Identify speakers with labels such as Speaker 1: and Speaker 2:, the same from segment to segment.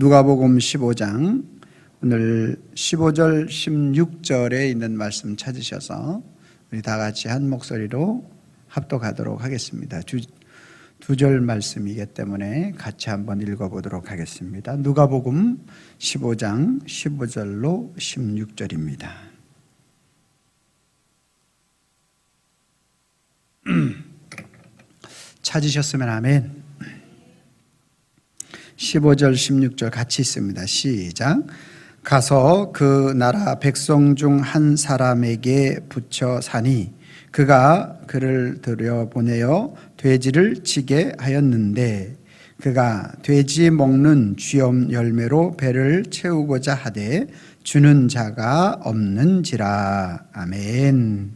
Speaker 1: 누가복음 15장 오늘 15절 16절에 있는 말씀 찾으셔서 우리 다 같이 한 목소리로 합독하도록 하겠습니다. 두 절 말씀이기 때문에 같이 한번 읽어보도록 하겠습니다. 누가복음 15장 15절로 16절입니다. 찾으셨으면 아멘. 15절 16절 같이 있습니다. 시작. 가서 그 나라 백성 중 한 사람에게 붙여 사니 그가 그를 들여보내어 돼지를 치게 하였는데 그가 돼지 먹는 쥐엄 열매로 배를 채우고자 하되 주는 자가 없는지라. 아멘.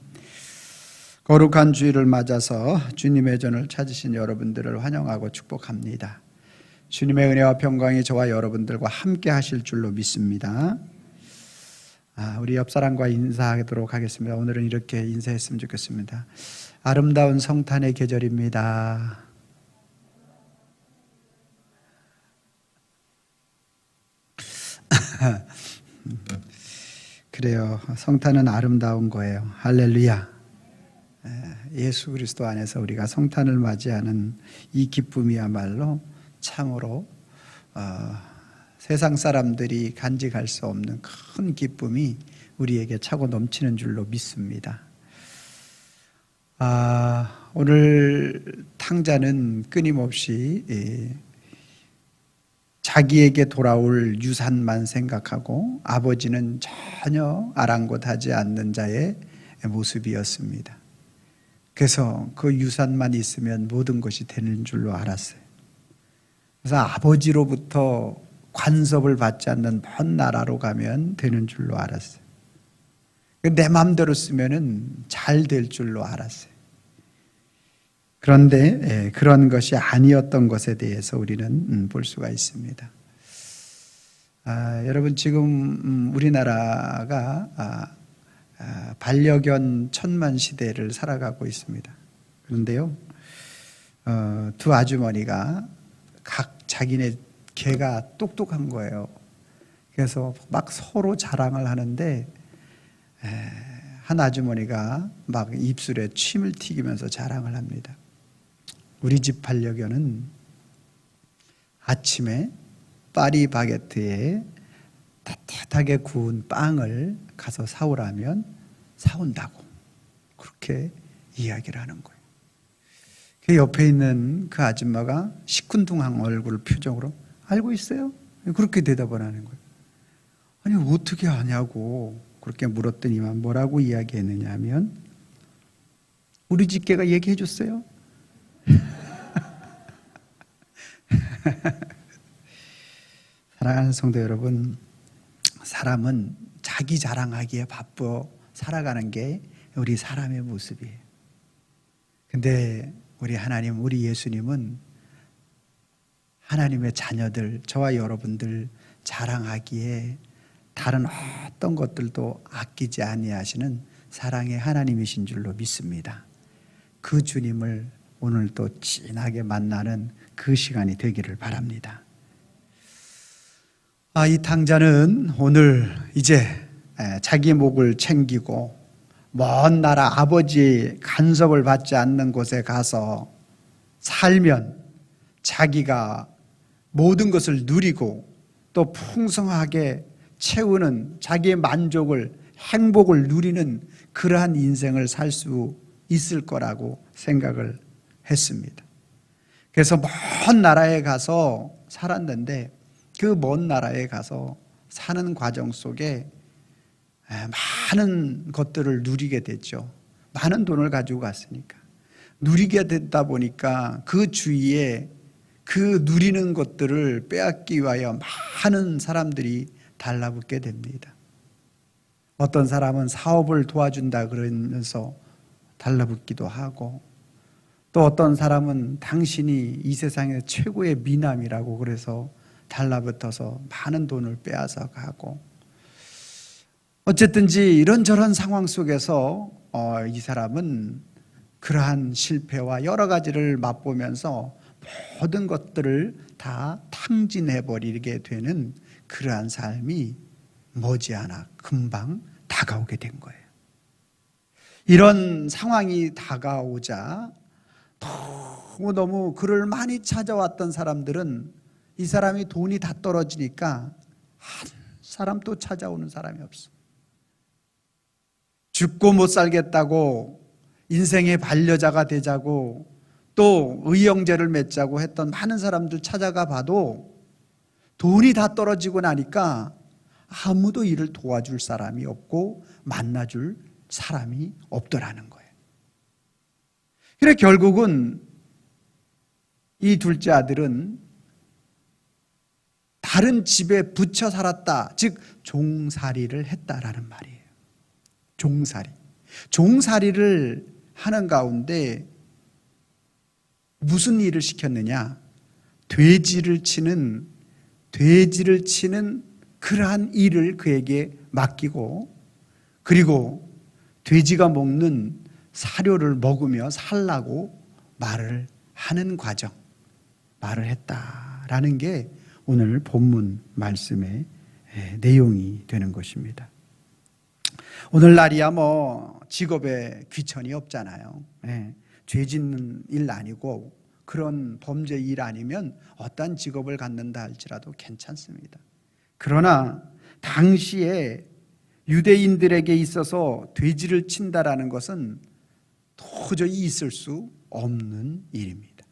Speaker 1: 거룩한 주일을 맞아서 주님의 전을 찾으신 여러분들을 환영하고 축복합니다. 주님의 은혜와 평강이 저와 여러분들과 함께 하실 줄로 믿습니다. 우리 옆사람과 인사하도록 하겠습니다. 오늘은 이렇게 인사했으면 좋겠습니다. 아름다운 성탄의 계절입니다. 그래요. 성탄은 아름다운 거예요. 할렐루야. 예수 그리스도 안에서 우리가 성탄을 맞이하는 이 기쁨이야말로 참으로 세상 사람들이 간직할 수 없는 큰 기쁨이 우리에게 차고 넘치는 줄로 믿습니다. 오늘 탕자는 끊임없이 자기에게 돌아올 유산만 생각하고 아버지는 전혀 아랑곳하지 않는 자의 모습이었습니다. 그래서 그 유산만 있으면 모든 것이 되는 줄로 알았어요. 그래서 아버지로부터 관섭을 받지 않는 먼 나라로 가면 되는 줄로 알았어요. 내 마음대로 쓰면은 잘 될 줄로 알았어요. 그런데 그런 것이 아니었던 것에 대해서 우리는 볼 수가 있습니다. 여러분 지금 우리나라가 반려견 천만 시대를 살아가고 있습니다. 그런데요, 두 아주머니가 각 자기네 개가 똑똑한 거예요. 그래서 막 서로 자랑을 하는데 한 아주머니가 막 입술에 침을 튀기면서 자랑을 합니다. 우리 집 반려견은 아침에 파리바게트에 따뜻하게 구운 빵을 가서 사오라면 사온다고 그렇게 이야기를 하는 거예요. 그 옆에 있는 그 아줌마가 시큰둥한 얼굴 표정으로 알고 있어요? 그렇게 대답을 하는 거예요. 아니 어떻게 아냐고 그렇게 물었더니만 뭐라고 이야기했느냐 하면 우리 집 개가 얘기해 줬어요. 사랑하는 성도 여러분, 사람은 자기 자랑하기에 바빠 살아가는 게 우리 사람의 모습이에요. 근데 우리 하나님, 우리 예수님은 하나님의 자녀들, 저와 여러분들 자랑하기에 다른 어떤 것들도 아끼지 아니하시는 사랑의 하나님이신 줄로 믿습니다. 그 주님을 오늘 또 진하게 만나는 그 시간이 되기를 바랍니다. 이 탕자는 오늘 이제 자기 목을 챙기고 먼 나라 아버지의 간섭을 받지 않는 곳에 가서 살면 자기가 모든 것을 누리고 또 풍성하게 채우는 자기의 만족을, 행복을 누리는 그러한 인생을 살 수 있을 거라고 생각을 했습니다. 그래서 먼 나라에 가서 살았는데 그 먼 나라에 가서 사는 과정 속에 많은 것들을 누리게 됐죠. 많은 돈을 가지고 갔으니까. 누리게 됐다 보니까 그 주위에 그 누리는 것들을 빼앗기 위하여 많은 사람들이 달라붙게 됩니다. 어떤 사람은 사업을 도와준다 그러면서 달라붙기도 하고 또 어떤 사람은 당신이 이 세상의 최고의 미남이라고 그래서 달라붙어서 많은 돈을 빼앗아 가고 어쨌든지 이런저런 상황 속에서 이 사람은 그러한 실패와 여러 가지를 맛보면서 모든 것들을 다 탕진해버리게 되는 그러한 삶이 머지않아 금방 다가오게 된 거예요. 이런 상황이 다가오자 너무너무 그를 많이 찾아왔던 사람들은 이 사람이 돈이 다 떨어지니까 한 사람 또 찾아오는 사람이 없어. 죽고 못 살겠다고 인생의 반려자가 되자고 또 의형제를 맺자고 했던 많은 사람들 찾아가 봐도 돈이 다 떨어지고 나니까 아무도 이를 도와줄 사람이 없고 만나줄 사람이 없더라는 거예요. 그래 결국은 이 둘째 아들은 다른 집에 붙여 살았다. 즉 종살이를 했다라는 말이에요. 종살이를 하는 가운데 무슨 일을 시켰느냐? 돼지를 치는 그러한 일을 그에게 맡기고, 그리고 돼지가 먹는 사료를 먹으며 살라고 말을 하는 과정, 말을 했다라는 게 오늘 본문 말씀의 내용이 되는 것입니다. 오늘날이야 뭐 직업에 귀천이 없잖아요. 죄 짓는 일 아니고 그런 범죄 일 아니면 어떤 직업을 갖는다 할지라도 괜찮습니다. 그러나 당시에 유대인들에게 있어서 돼지를 친다라는 것은 도저히 있을 수 없는 일입니다.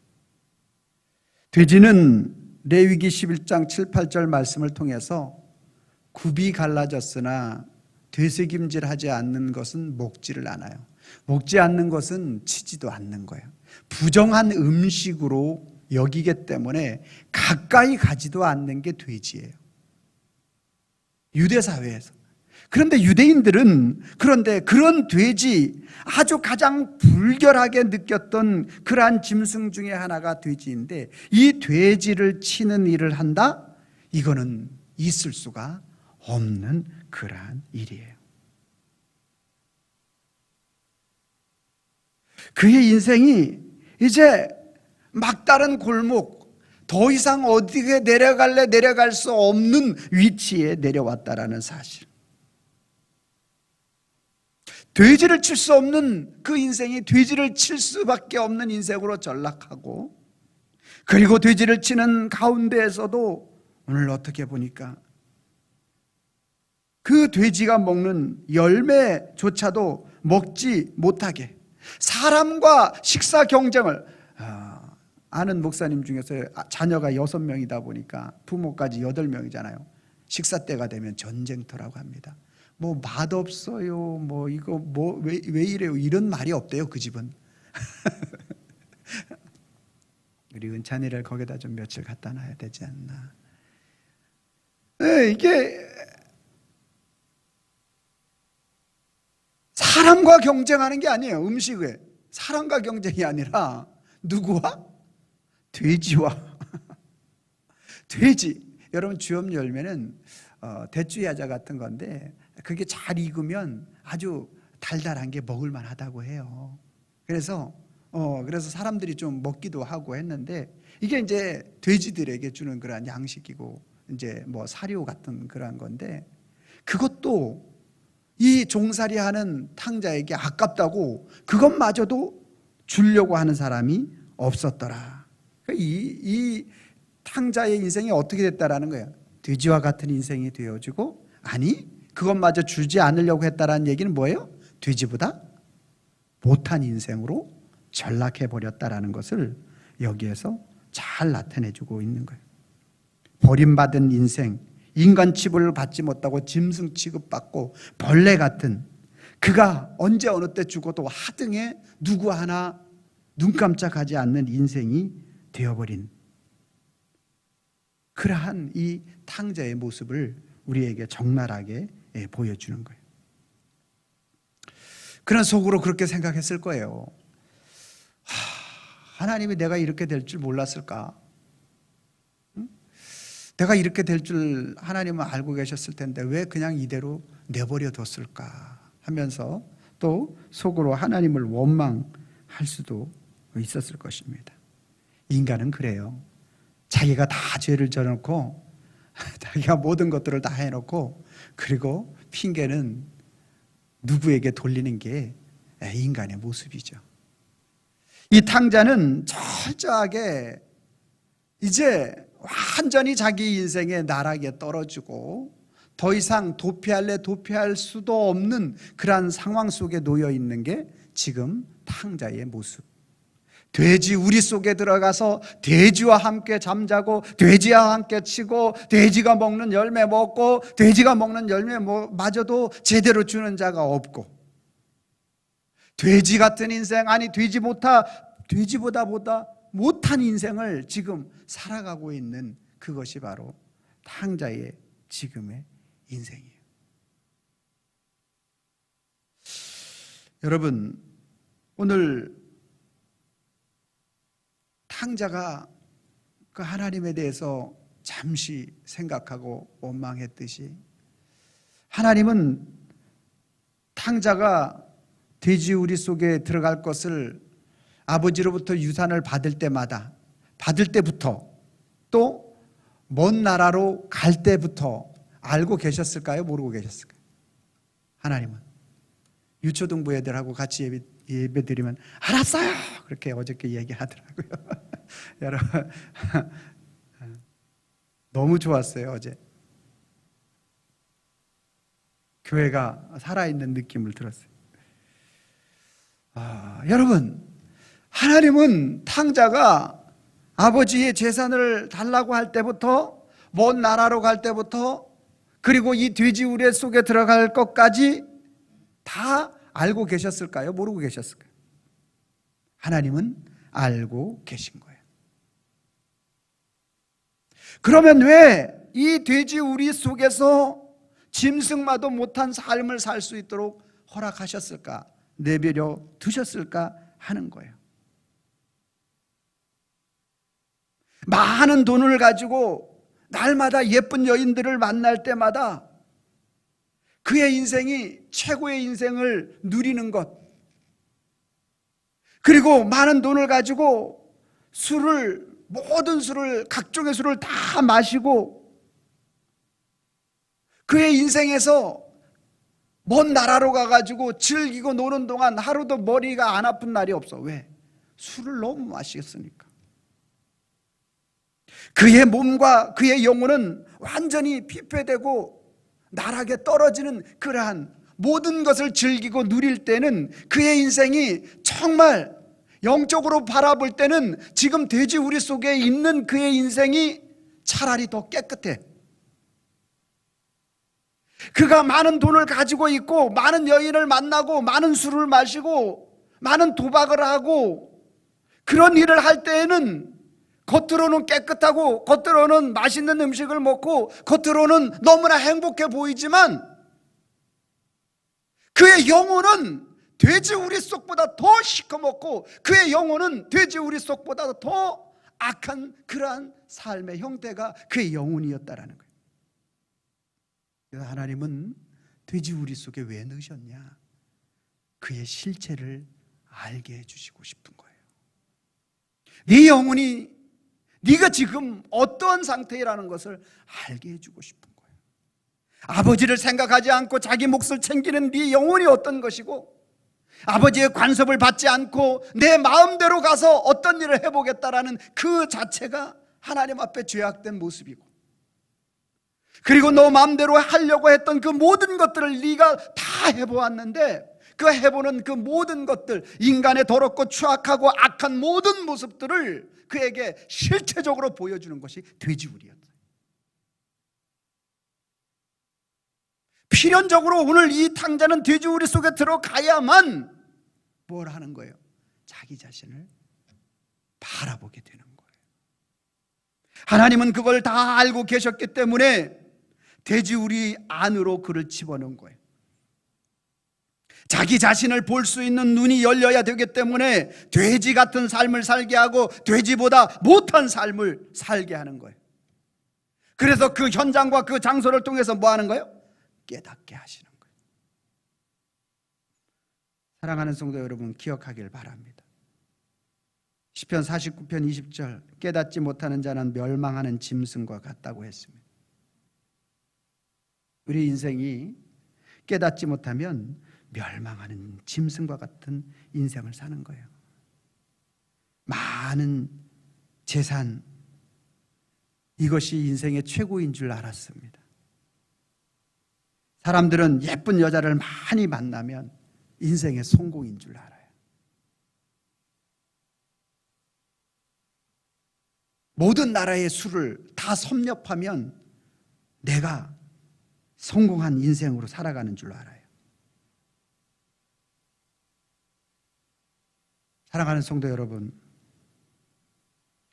Speaker 1: 돼지는 레위기 11장 7, 8절 말씀을 통해서 굽이 갈라졌으나 되새김질하지 않는 것은 먹지를 않아요. 먹지 않는 것은 치지도 않는 거예요. 부정한 음식으로 여기기 때문에 가까이 가지도 않는 게 돼지예요. 유대 사회에서. 그런데 유대인들은 그런 돼지, 아주 가장 불결하게 느꼈던 그러한 짐승 중에 하나가 돼지인데 이 돼지를 치는 일을 한다? 이거는 있을 수가 없는 그러한 일이에요. 그의 인생이 이제 막다른 골목, 더 이상 어디에 내려갈 수 없는 위치에 내려왔다라는 사실. 돼지를 칠 수 없는 그 인생이 돼지를 칠 수밖에 없는 인생으로 전락하고, 그리고 돼지를 치는 가운데에서도 오늘 어떻게 보니까 그 돼지가 먹는 열매조차도 먹지 못하게, 사람과 식사 경쟁을, 아는 목사님 중에서 자녀가 6명이다 보니까 부모까지 8명이잖아요. 식사 때가 되면 전쟁터라고 합니다. 뭐 맛없어요, 뭐 이거 뭐 왜 이래요, 이런 말이 없대요. 그 집은. 우리 은찬이를 거기다 좀 며칠 갖다 놔야 되지 않나. 이게 사람과 경쟁하는 게 아니에요. 음식에 사람과 경쟁이 아니라 누구와? 돼지와. 돼지. 여러분 주엽 열매는 대추야자 같은 건데 그게 잘 익으면 아주 달달한 게 먹을 만하다고 해요. 그래서 사람들이 좀 먹기도 하고 했는데 이게 이제 돼지들에게 주는 그런 양식이고 이제 뭐 사료 같은 그런 건데 그것도 이 종살이하는 탕자에게 아깝다고 그것마저도 주려고 하는 사람이 없었더라. 이 탕자의 인생이 어떻게 됐다라는 거예요. 돼지와 같은 인생이 되어지고, 아니 그것마저 주지 않으려고 했다라는 얘기는 뭐예요? 돼지보다 못한 인생으로 전락해버렸다라는 것을 여기에서 잘 나타내주고 있는 거예요. 버림받은 인생, 인간 취급을 받지 못하고 짐승 취급받고 벌레 같은, 그가 언제 어느 때 죽어도 하등에 누구 하나 눈 깜짝하지 않는 인생이 되어버린 그러한 이 탕자의 모습을 우리에게 적나라하게 보여주는 거예요. 그런 속으로 그렇게 생각했을 거예요. 하나님이 내가 이렇게 될 줄 몰랐을까? 내가 이렇게 될 줄 하나님은 알고 계셨을 텐데 왜 그냥 이대로 내버려 뒀을까 하면서 또 속으로 하나님을 원망할 수도 있었을 것입니다. 인간은 그래요. 자기가 다 죄를 져놓고 자기가 모든 것들을 다 해놓고 그리고 핑계는 누구에게 돌리는 게 인간의 모습이죠. 이 탕자는 철저하게 이제 완전히 자기 인생의 나락에 떨어지고 더 이상 도피할 수도 없는 그러한 상황 속에 놓여 있는 게 지금 탕자의 모습. 돼지 우리 속에 들어가서 돼지와 함께 잠자고 돼지와 함께 치고 돼지가 먹는 열매 먹고 돼지가 먹는 열매 마저도 제대로 주는 자가 없고 돼지 같은 인생, 아니 돼지보다 못한 인생을 지금 살아가고 있는 그것이 바로 탕자의 지금의 인생이에요. 여러분, 오늘 탕자가 그 하나님에 대해서 잠시 생각하고 원망했듯이 하나님은 탕자가 돼지우리 속에 들어갈 것을 아버지로부터 유산을 받을 때부터 또 먼 나라로 갈 때부터 알고 계셨을까요? 모르고 계셨을까요? 하나님은 유초등부 애들하고 같이 예배 드리면 알았어요 그렇게 어저께 얘기하더라고요. 여러분 너무 좋았어요. 어제 교회가 살아있는 느낌을 들었어요. 여러분, 하나님은 탕자가 아버지의 재산을 달라고 할 때부터 먼 나라로 갈 때부터 그리고 이 돼지우레 속에 들어갈 것까지 다 알고 계셨을까요? 모르고 계셨을까요? 하나님은 알고 계신 거예요. 그러면 왜 이 돼지우리 속에서 짐승마도 못한 삶을 살 수 있도록 허락하셨을까? 내버려 두셨을까 하는 거예요. 많은 돈을 가지고 날마다 예쁜 여인들을 만날 때마다 그의 인생이 최고의 인생을 누리는 것, 그리고 많은 돈을 가지고 모든 술을, 각종의 술을 다 마시고 그의 인생에서 먼 나라로 가가지고 즐기고 노는 동안 하루도 머리가 안 아픈 날이 없어. 왜? 술을 너무 마시겠으니까. 그의 몸과 그의 영혼은 완전히 피폐되고 나락에 떨어지는 그러한 모든 것을 즐기고 누릴 때는 그의 인생이 정말 영적으로 바라볼 때는 지금 돼지우리 속에 있는 그의 인생이 차라리 더 깨끗해. 그가 많은 돈을 가지고 있고 많은 여인을 만나고 많은 술을 마시고 많은 도박을 하고 그런 일을 할 때에는 겉으로는 깨끗하고 겉으로는 맛있는 음식을 먹고 겉으로는 너무나 행복해 보이지만 그의 영혼은 돼지우리 속보다 더 시커멓고 그의 영혼은 돼지우리 속보다 더 악한 그러한 삶의 형태가 그의 영혼이었다라는 거예요. 그래서 하나님은 돼지우리 속에 왜 넣으셨냐? 그의 실체를 알게 해주시고 싶은 거예요. 네 영혼이 네가 지금 어떠한 상태라는 것을 알게 해주고 싶은 거예요. 아버지를 생각하지 않고 자기 몫을 챙기는 네 영혼이 어떤 것이고 아버지의 간섭을 받지 않고 내 마음대로 가서 어떤 일을 해보겠다라는 그 자체가 하나님 앞에 죄악된 모습이고 그리고 너 마음대로 하려고 했던 그 모든 것들을 네가 다 해보았는데 그 해보는 그 모든 것들 인간의 더럽고 추악하고 악한 모든 모습들을 그에게 실체적으로 보여주는 것이 돼지우리였어요. 필연적으로 오늘 이 탕자는 돼지우리 속에 들어가야만 뭘 하는 거예요? 자기 자신을 바라보게 되는 거예요. 하나님은 그걸 다 알고 계셨기 때문에 돼지우리 안으로 그를 집어넣은 거예요. 자기 자신을 볼 수 있는 눈이 열려야 되기 때문에 돼지 같은 삶을 살게 하고 돼지보다 못한 삶을 살게 하는 거예요. 그래서 그 현장과 그 장소를 통해서 뭐 하는 거예요? 깨닫게 하시는 거예요. 사랑하는 성도 여러분, 기억하길 바랍니다. 시편 49편 20절 깨닫지 못하는 자는 멸망하는 짐승과 같다고 했습니다. 우리 인생이 깨닫지 못하면 멸망하는 짐승과 같은 인생을 사는 거예요. 많은 재산, 이것이 인생의 최고인 줄 알았습니다. 사람들은 예쁜 여자를 많이 만나면 인생의 성공인 줄 알아요. 모든 나라의 수를 다 섭렵하면 내가 성공한 인생으로 살아가는 줄 알아요. 사랑하는 성도 여러분,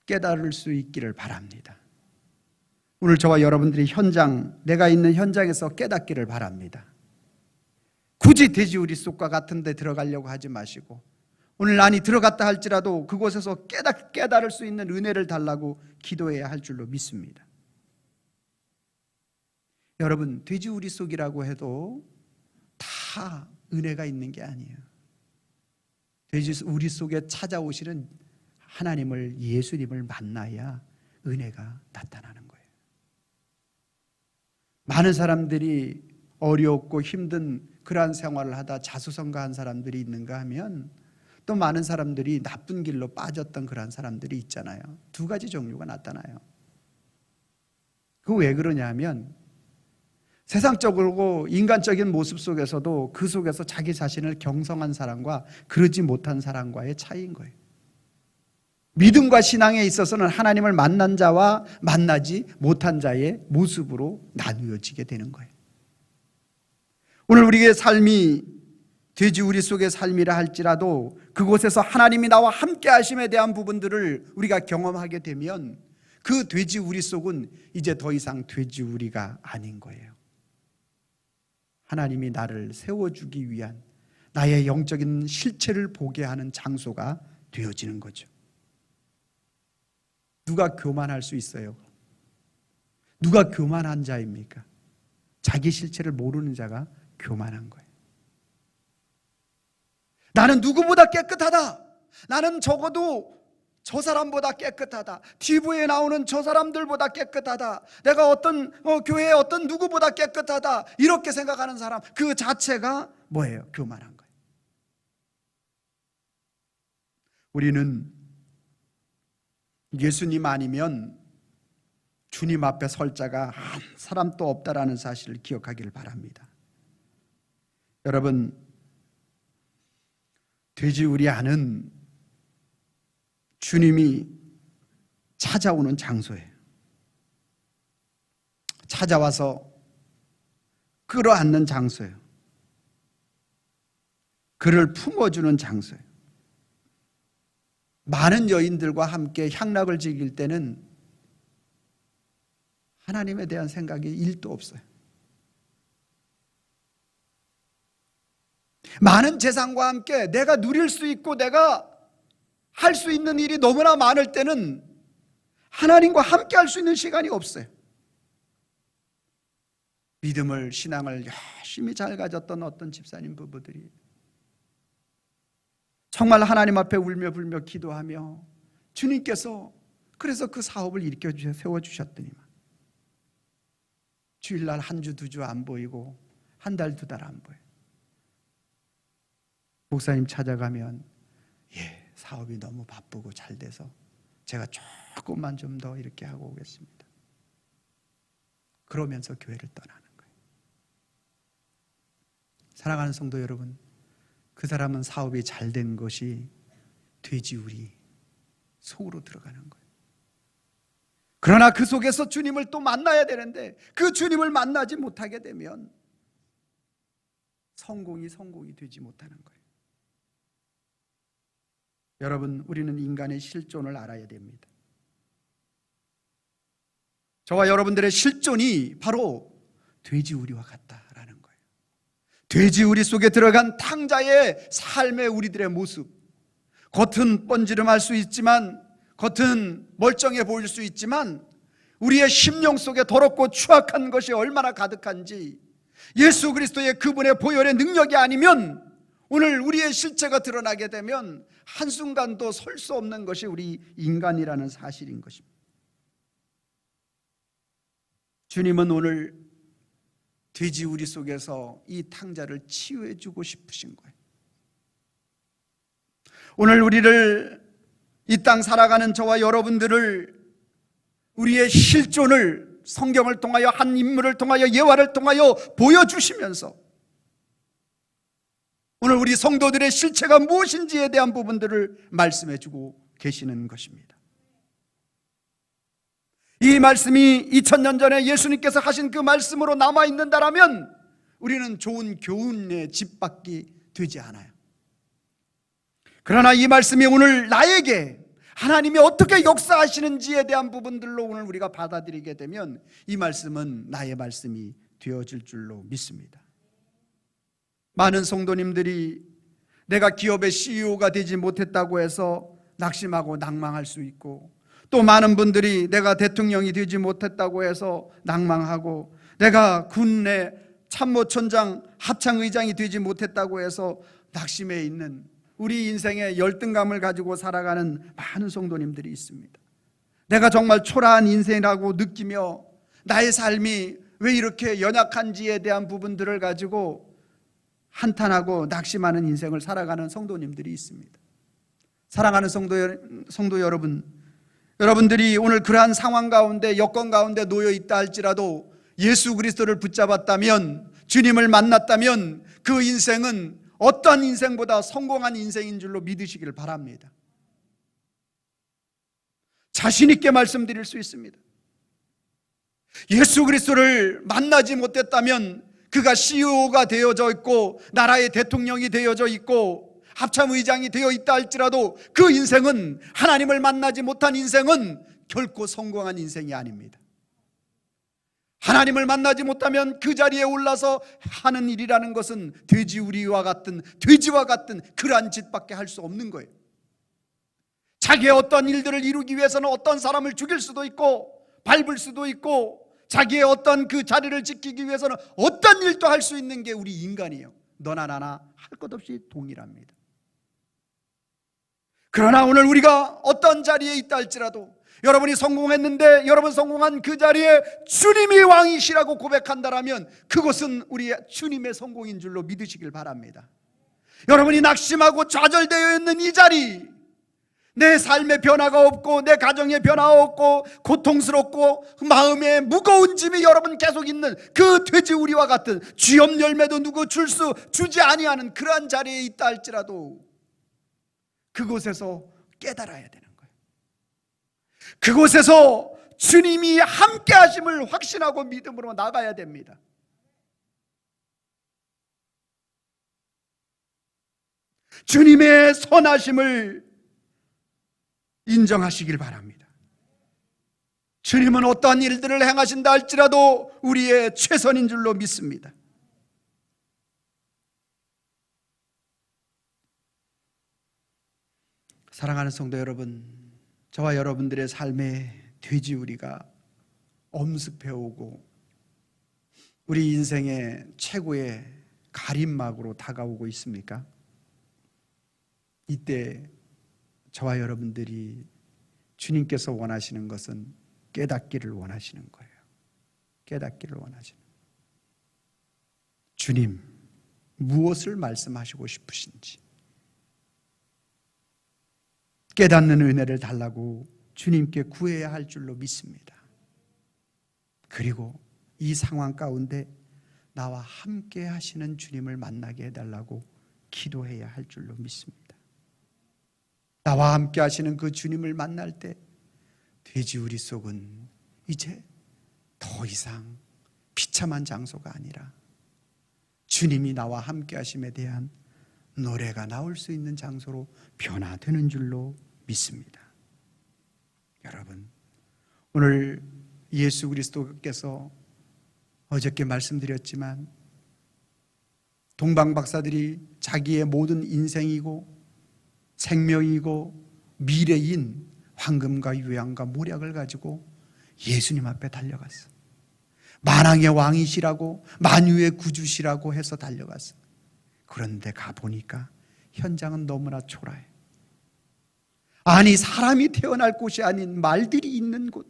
Speaker 1: 깨달을 수 있기를 바랍니다. 오늘 저와 여러분들이 내가 있는 현장에서 깨닫기를 바랍니다. 굳이 돼지우리 속과 같은 데 들어가려고 하지 마시고, 오늘 난이 들어갔다 할지라도 그곳에서 깨달을 수 있는 은혜를 달라고 기도해야 할 줄로 믿습니다. 여러분, 돼지우리 속이라고 해도 다 은혜가 있는 게 아니에요. 돼지우리 속에 찾아오시는 하나님을, 예수님을 만나야 은혜가 나타나는 거예요. 많은 사람들이 어렵고 힘든 그러한 생활을 하다 자수성가한 사람들이 있는가 하면 또 많은 사람들이 나쁜 길로 빠졌던 그러한 사람들이 있잖아요. 두 가지 종류가 나타나요. 그거 왜 그러냐 하면 세상적으로 인간적인 모습 속에서도 그 속에서 자기 자신을 경성한 사람과 그러지 못한 사람과의 차이인 거예요. 믿음과 신앙에 있어서는 하나님을 만난 자와 만나지 못한 자의 모습으로 나누어지게 되는 거예요. 오늘 우리의 삶이 돼지우리 속의 삶이라 할지라도 그곳에서 하나님이 나와 함께 하심에 대한 부분들을 우리가 경험하게 되면 그 돼지우리 속은 이제 더 이상 돼지우리가 아닌 거예요. 하나님이 나를 세워주기 위한 나의 영적인 실체를 보게 하는 장소가 되어지는 거죠. 누가 교만할 수 있어요? 누가 교만한 자입니까? 자기 실체를 모르는 자가 교만한 거예요. 나는 누구보다 깨끗하다. 나는 적어도 저 사람보다 깨끗하다. TV에 나오는 저 사람들보다 깨끗하다. 내가 어떤 교회의 어떤 누구보다 깨끗하다. 이렇게 생각하는 사람, 그 자체가 뭐예요? 교만한 거예요. 우리는 예수님 아니면 주님 앞에 설 자가 한 사람도 없다라는 사실을 기억하기를 바랍니다. 여러분, 돼지우리 안은 주님이 찾아오는 장소예요. 찾아와서 끌어안는 장소예요. 그를 품어주는 장소예요. 많은 여인들과 함께 향락을 즐길 때는 하나님에 대한 생각이 1도 없어요. 많은 재산과 함께 내가 누릴 수 있고 내가 할 수 있는 일이 너무나 많을 때는 하나님과 함께 할 수 있는 시간이 없어요. 믿음을, 신앙을 열심히 잘 가졌던 어떤 집사님 부부들이 정말 하나님 앞에 울며 불며 기도하며 주님께서 그래서 그 사업을 일으켜 세워주셨더니만 주일날 한 주, 두 주 안 보이고 한 달, 두 달 안 보여요. 목사님 찾아가면 사업이 너무 바쁘고 잘 돼서 제가 조금만 좀 더 이렇게 하고 오겠습니다. 그러면서 교회를 떠나는 거예요. 사랑하는 성도 여러분, 그 사람은 사업이 잘 된 것이 돼지우리 속으로 들어가는 거예요. 그러나 그 속에서 주님을 또 만나야 되는데 그 주님을 만나지 못하게 되면 성공이 되지 못하는 거예요. 여러분, 우리는 인간의 실존을 알아야 됩니다. 저와 여러분들의 실존이 바로 돼지우리와 같다라는 거예요. 돼지우리 속에 들어간 탕자의 삶의 우리들의 모습, 겉은 번지름할 수 있지만, 겉은 멀쩡해 보일 수 있지만 우리의 심령 속에 더럽고 추악한 것이 얼마나 가득한지, 예수 그리스도의 그분의 보혈의 능력이 아니면 오늘 우리의 실체가 드러나게 되면 한순간도 설 수 없는 것이 우리 인간이라는 사실인 것입니다. 주님은 오늘 돼지우리 속에서 이 탕자를 치유해 주고 싶으신 거예요. 오늘 우리를, 이 땅 살아가는 저와 여러분들을, 우리의 실존을 성경을 통하여, 한 인물을 통하여, 예화를 통하여 보여주시면서 오늘 우리 성도들의 실체가 무엇인지에 대한 부분들을 말씀해 주고 계시는 것입니다. 이 말씀이 2000년 전에 예수님께서 하신 그 말씀으로 남아있는다라면 우리는 좋은 교훈의 집밖에 되지 않아요. 그러나 이 말씀이 오늘 나에게 하나님이 어떻게 역사하시는지에 대한 부분들로 오늘 우리가 받아들이게 되면 이 말씀은 나의 말씀이 되어질 줄로 믿습니다. 많은 성도님들이 내가 기업의 CEO가 되지 못했다고 해서 낙심하고 낭망할 수 있고, 또 많은 분들이 내가 대통령이 되지 못했다고 해서 낭망하고, 내가 군내 참모총장 합창의장이 되지 못했다고 해서 낙심해 있는, 우리 인생의 열등감을 가지고 살아가는 많은 성도님들이 있습니다. 내가 정말 초라한 인생이라고 느끼며 나의 삶이 왜 이렇게 연약한지에 대한 부분들을 가지고 한탄하고 낙심하는 인생을 살아가는 성도님들이 있습니다. 사랑하는 성도 여러분, 여러분들이 오늘 그러한 상황 가운데, 여건 가운데 놓여 있다 할지라도 예수 그리스도를 붙잡았다면, 주님을 만났다면 그 인생은 어떤 인생보다 성공한 인생인 줄로 믿으시기를 바랍니다. 자신 있게 말씀드릴 수 있습니다. 예수 그리스도를 만나지 못했다면 그가 CEO가 되어져 있고 나라의 대통령이 되어져 있고 합참의장이 되어 있다 할지라도 그 인생은, 하나님을 만나지 못한 인생은 결코 성공한 인생이 아닙니다. 하나님을 만나지 못하면 그 자리에 올라서 하는 일이라는 것은 돼지와 같은 그러한 짓밖에 할 수 없는 거예요. 자기의 어떤 일들을 이루기 위해서는 어떤 사람을 죽일 수도 있고 밟을 수도 있고, 자기의 어떤 그 자리를 지키기 위해서는 어떤 일도 할 수 있는 게 우리 인간이에요. 너나 나나 할 것 없이 동일합니다. 그러나 오늘 우리가 어떤 자리에 있다 할지라도, 여러분이 성공했는데 여러분 성공한 그 자리에 주님이 왕이시라고 고백한다라면 그것은 우리 주님의 성공인 줄로 믿으시길 바랍니다. 여러분이 낙심하고 좌절되어 있는 이 자리, 내 삶에 변화가 없고 내 가정에 변화가 없고 고통스럽고 마음에 무거운 짐이 여러분 계속 있는 그 돼지우리와 같은, 쥐업 열매도 누구 주지 아니하는 그러한 자리에 있다 할지라도 그곳에서 깨달아야 되는 거예요. 그곳에서 주님이 함께 하심을 확신하고 믿음으로 나가야 됩니다. 주님의 선하심을 인정하시길 바랍니다. 주님은 어떠한 일들을 행하신다 할지라도 우리의 최선인 줄로 믿습니다. 사랑하는 성도 여러분, 저와 여러분들의 삶에 돼지우리가 엄습해오고 우리 인생의 최고의 가림막으로 다가오고 있습니까? 이때 저와 여러분들이 주님께서 원하시는 것은 깨닫기를 원하시는 거예요. 깨닫기를 원하시는 거예요. 주님, 무엇을 말씀하시고 싶으신지 깨닫는 은혜를 달라고 주님께 구해야 할 줄로 믿습니다. 그리고 이 상황 가운데 나와 함께 하시는 주님을 만나게 해달라고 기도해야 할 줄로 믿습니다. 나와 함께 하시는 그 주님을 만날 때 돼지우리 속은 이제 더 이상 비참한 장소가 아니라 주님이 나와 함께 하심에 대한 노래가 나올 수 있는 장소로 변화되는 줄로 믿습니다. 여러분, 오늘 예수 그리스도께서 어저께 말씀드렸지만 동방 박사들이 자기의 모든 인생이고 생명이고 미래인 황금과 유향과 모략을 가지고 예수님 앞에 달려갔어. 만왕의 왕이시라고, 만유의 구주시라고 해서 달려갔어. 그런데 가보니까 현장은 너무나 초라해. 아니, 사람이 태어날 곳이 아닌 말들이 있는 곳,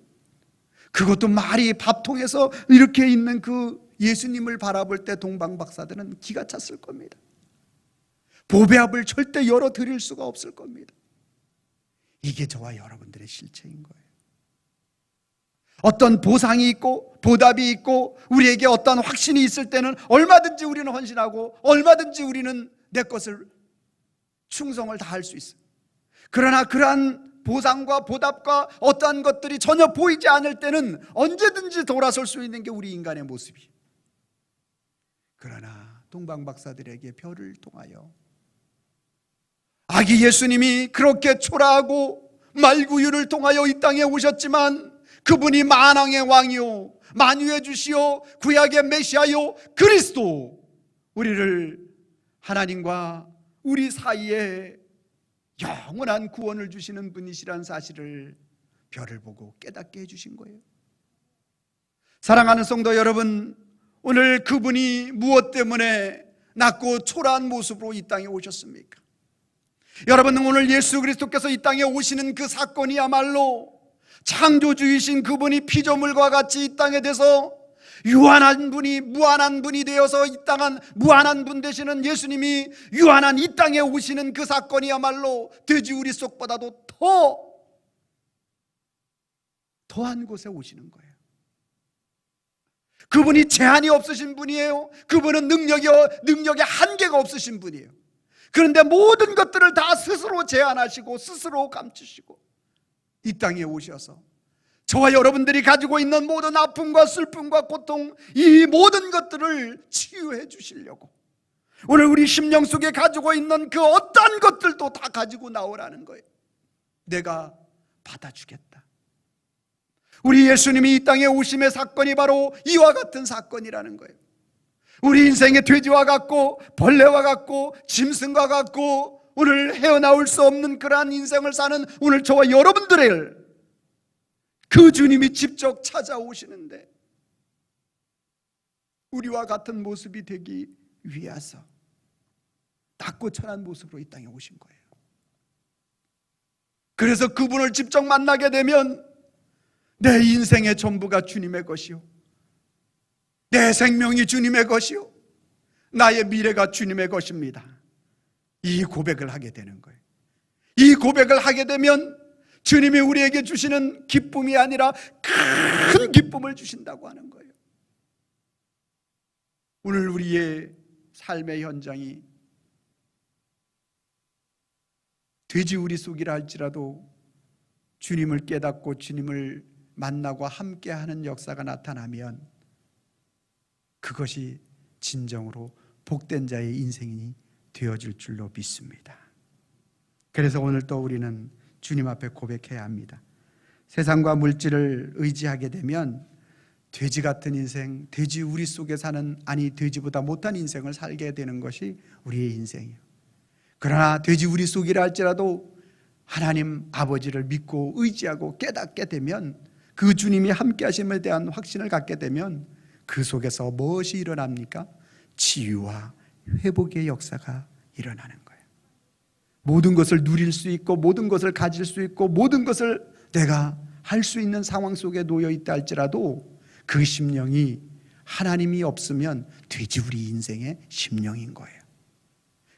Speaker 1: 그것도 말이 밥통에서 이렇게 있는 그 예수님을 바라볼 때 동방박사들은 기가 찼을 겁니다. 보배압을 절대 열어드릴 수가 없을 겁니다. 이게 저와 여러분들의 실체인 거예요. 어떤 보상이 있고 보답이 있고 우리에게 어떤 확신이 있을 때는 얼마든지 우리는 헌신하고 얼마든지 우리는 내 것을 충성을 다할 수 있어요. 그러나 그러한 보상과 보답과 어떠한 것들이 전혀 보이지 않을 때는 언제든지 돌아설 수 있는 게 우리 인간의 모습이에요. 그러나 동방박사들에게 별을 통하여 아기 예수님이 그렇게 초라하고 말구유를 통하여 이 땅에 오셨지만 그분이 만왕의 왕이요 만유의 주시요 구약의 메시아요 그리스도, 우리를 하나님과 우리 사이에 영원한 구원을 주시는 분이시란 사실을 별을 보고 깨닫게 해주신 거예요. 사랑하는 성도 여러분, 오늘 그분이 무엇 때문에 낮고 초라한 모습으로 이 땅에 오셨습니까? 여러분, 오늘 예수 그리스도께서 이 땅에 오시는 그 사건이야말로 창조주이신 그분이 피조물과 같이 이 땅에 대해서 유한한 분이 무한한 분이 되어서 이 땅한 무한한 분 되시는 예수님이 유한한 이 땅에 오시는 그 사건이야말로 돼지우리 속보다도 더한 곳에 오시는 거예요. 그분이 제한이 없으신 분이에요. 그분은 능력에 한계가 없으신 분이에요. 그런데 모든 것들을 다 스스로 제한하시고 스스로 감추시고 이 땅에 오셔서 저와 여러분들이 가지고 있는 모든 아픔과 슬픔과 고통, 이 모든 것들을 치유해 주시려고 오늘 우리 심령 속에 가지고 있는 그 어떤 것들도 다 가지고 나오라는 거예요. 내가 받아주겠다. 우리 예수님이 이 땅에 오심의 사건이 바로 이와 같은 사건이라는 거예요. 우리 인생의 돼지와 같고 벌레와 같고 짐승과 같고 오늘 헤어나올 수 없는 그러한 인생을 사는 오늘 저와 여러분들을 그 주님이 직접 찾아오시는데 우리와 같은 모습이 되기 위해서 낮고 천한 모습으로 이 땅에 오신 거예요. 그래서 그분을 직접 만나게 되면 내 인생의 전부가 주님의 것이요, 내 생명이 주님의 것이요, 나의 미래가 주님의 것입니다. 이 고백을 하게 되는 거예요. 이 고백을 하게 되면 주님이 우리에게 주시는 기쁨이 아니라 큰 기쁨을 주신다고 하는 거예요. 오늘 우리의 삶의 현장이 돼지우리 속이라 할지라도 주님을 깨닫고 주님을 만나고 함께하는 역사가 나타나면 그것이 진정으로 복된 자의 인생이 되어질 줄로 믿습니다. 그래서 오늘 또 우리는 주님 앞에 고백해야 합니다. 세상과 물질을 의지하게 되면 돼지 같은 인생, 돼지 우리 속에 사는, 아니 돼지보다 못한 인생을 살게 되는 것이 우리의 인생이에요. 그러나 돼지 우리 속이라 할지라도 하나님 아버지를 믿고 의지하고 깨닫게 되면, 그 주님이 함께 하심에 대한 확신을 갖게 되면 그 속에서 무엇이 일어납니까? 치유와 회복의 역사가 일어나는 거예요. 모든 것을 누릴 수 있고 모든 것을 가질 수 있고 모든 것을 내가 할 수 있는 상황 속에 놓여 있다 할지라도 그 심령이 하나님이 없으면 돼지우리 인생의 심령인 거예요.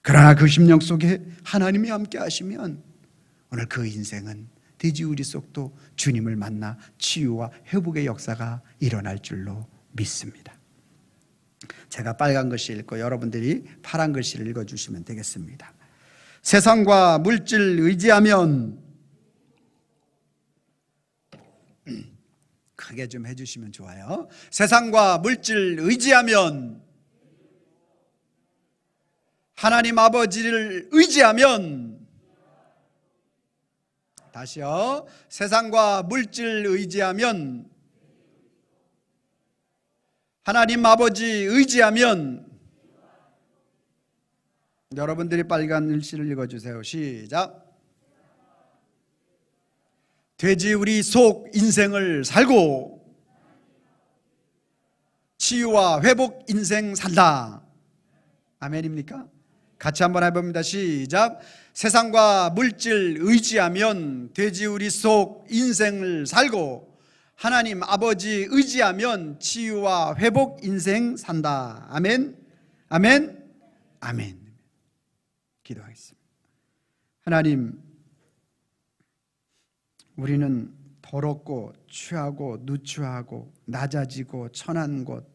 Speaker 1: 그러나 그 심령 속에 하나님이 함께 하시면 오늘 그 인생은 돼지우리 속도 주님을 만나 치유와 회복의 역사가 일어날 줄로 믿습니다. 제가 빨간 글씨 읽고 여러분들이 파란 글씨를 읽어주시면 되겠습니다. 세상과 물질 의지하면, 크게 좀 해주시면 좋아요. 세상과 물질 의지하면, 하나님 아버지를 의지하면, 다시요. 세상과 물질 의지하면, 하나님 아버지 의지하면, 여러분들이 빨간 글씨를 읽어주세요. 시작. 돼지우리 속 인생을 살고 치유와 회복 인생 산다. 아멘입니까? 같이 한번 해봅니다. 시작. 세상과 물질 의지하면 돼지우리 속 인생을 살고 하나님 아버지 의지하면 치유와 회복 인생 산다. 아멘, 아멘, 아멘. 기도하겠습니다. 하나님, 우리는 더럽고 취하고 누추하고 낮아지고 천한 곳,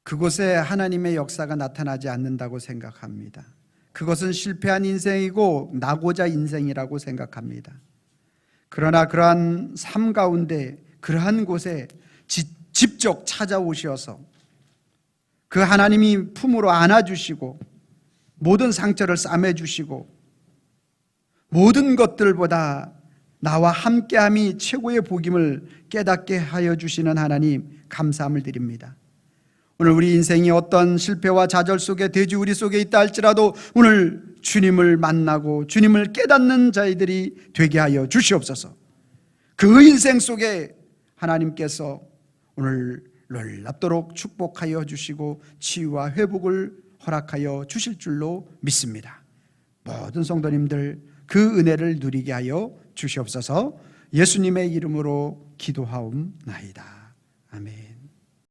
Speaker 1: 그곳에 하나님의 역사가 나타나지 않는다고 생각합니다. 그것은 실패한 인생이고 나고자 인생이라고 생각합니다. 그러나 그러한 삶 가운데 그러한 곳에 직접 찾아오셔서 그 하나님이 품으로 안아주시고 모든 상처를 싸매주시고 모든 것들보다 나와 함께함이 최고의 복임을 깨닫게 하여 주시는 하나님, 감사함을 드립니다. 오늘 우리 인생이 어떤 실패와 좌절 속에 돼지우리 속에 있다 할지라도 오늘 주님을 만나고 주님을 깨닫는 자들이 되게 하여 주시옵소서. 그 인생 속에 하나님께서 오늘 놀랍도록 축복하여 주시고 치유와 회복을 허락하여 주실 줄로 믿습니다. 모든 성도님들 그 은혜를 누리게 하여 주시옵소서. 예수님의 이름으로 기도하옵나이다. 아멘.